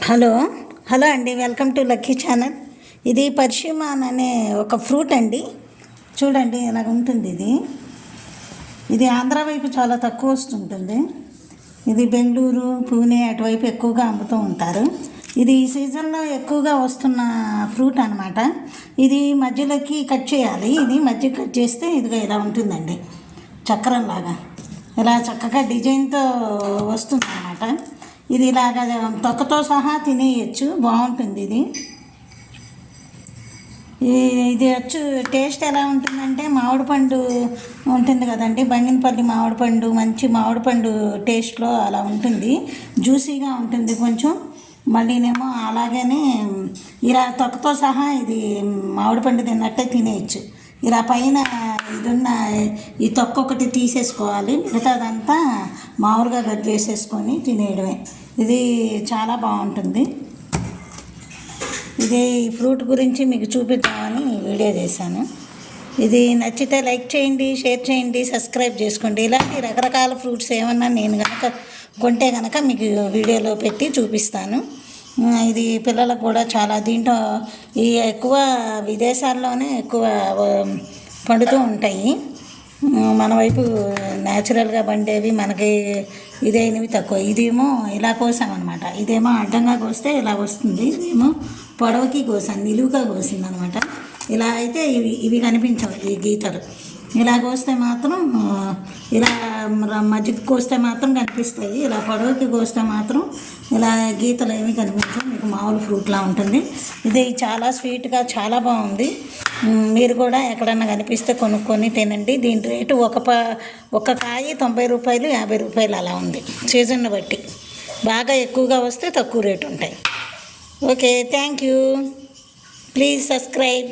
Hello hello అండి, welcome to lucky channel. ఇది పర్షిమాన్ అనే ఒక ఫ్రూట్ అండి. చూడండి ఇలాగ ఉంటుంది. ఇది ఆంధ్ర వైపు చాలా తక్కువ వస్తుంటుంది. ఇది బెంగళూరు, పూణే అటువైపు ఎక్కువగా అమ్ముతూ ఉంటారు. ఇది ఈ సీజన్లో ఎక్కువగా వస్తున్న ఫ్రూట్ అనమాట. ఇది మధ్యలోకి కట్ చేయాలి. ఇది మధ్య కట్ చేస్తే ఇదిగా ఇలా ఉంటుందండి, చక్రంలాగా ఇలా చక్కగా డిజైన్తో వస్తుంది అన్నమాట. ఇది ఇలాగ తొక్కతో సహా తినేయచ్చు, బాగుంటుంది. ఇది వచ్చి టేస్ట్ ఎలా ఉంటుందంటే మామిడి పండు ఉంటుంది కదండి, బంగినపల్లి మామిడి పండు, మంచి మామిడి పండు టేస్ట్లో అలా ఉంటుంది. జ్యూసీగా ఉంటుంది కొంచెం. మళ్ళీనేమో అలాగనే ఇలా తొక్కతో సహా ఇది మామిడి పండు తిన్నట్టే తినేయచ్చు. ఇలా పైన ఇదున్న ఈ తొక్క ఒకటి తీసేసుకోవాలి, మిగతాదంతా మామూలుగా కట్ చేసేసుకొని తినేయడమే. ఇది చాలా బాగుంటుంది. ఇది ఫ్రూట్ గురించి మీకు చూపిద్దామని వీడియో చేశాను. ఇది నచ్చితే లైక్ చేయండి, షేర్ చేయండి, సబ్స్క్రైబ్ చేసుకోండి. ఇలాంటి రకరకాల ఫ్రూట్స్ ఏమన్నా నేను కనుక కొంటే కనుక మీకు వీడియోలో పెట్టి చూపిస్తాను. ఇది పిల్లలకు కూడా చాలా దీంట్లో ఈ ఎక్కువ విదేశాల్లోనే ఎక్కువ పండుతూ ఉంటాయి. మన వైపు న్యాచురల్గా పండేవి మనకి ఇదైనవి తక్కువ. ఇదేమో ఇలా కోసామన్నమాట. ఇదేమో అడ్డంగా కోస్తే ఇలా వస్తుంది, ఇదేమో పొడవకి కోసాను, నిలువుగా కోసింది అనమాట. ఇలా అయితే ఇవి కనిపించవు, ఈ గీతలు. ఇలా కోస్తే మాత్రం ఇలా మధ్యకి కోస్తే మాత్రం కనిపిస్తాయి. ఇలా పొడవకి కోస్తే మాత్రం ఇలా గీతలు ఏమీ కనిపించవు. మీకు మామూలు ఫ్రూట్లా ఉంటుంది. ఇది చాలా స్వీట్గా చాలా బాగుంది. మీరు కూడా ఎక్కడన్నా కనిపిస్తే కొనుక్కొని తినండి. దీని రేటు ఒక కాయ 90 రూపాయలు, 50 రూపాయలు అలా ఉంది, సీజన్ను బట్టి. బాగా ఎక్కువగా వస్తే తక్కువ రేటు ఉంటాయి. Okay, thank you. Please subscribe.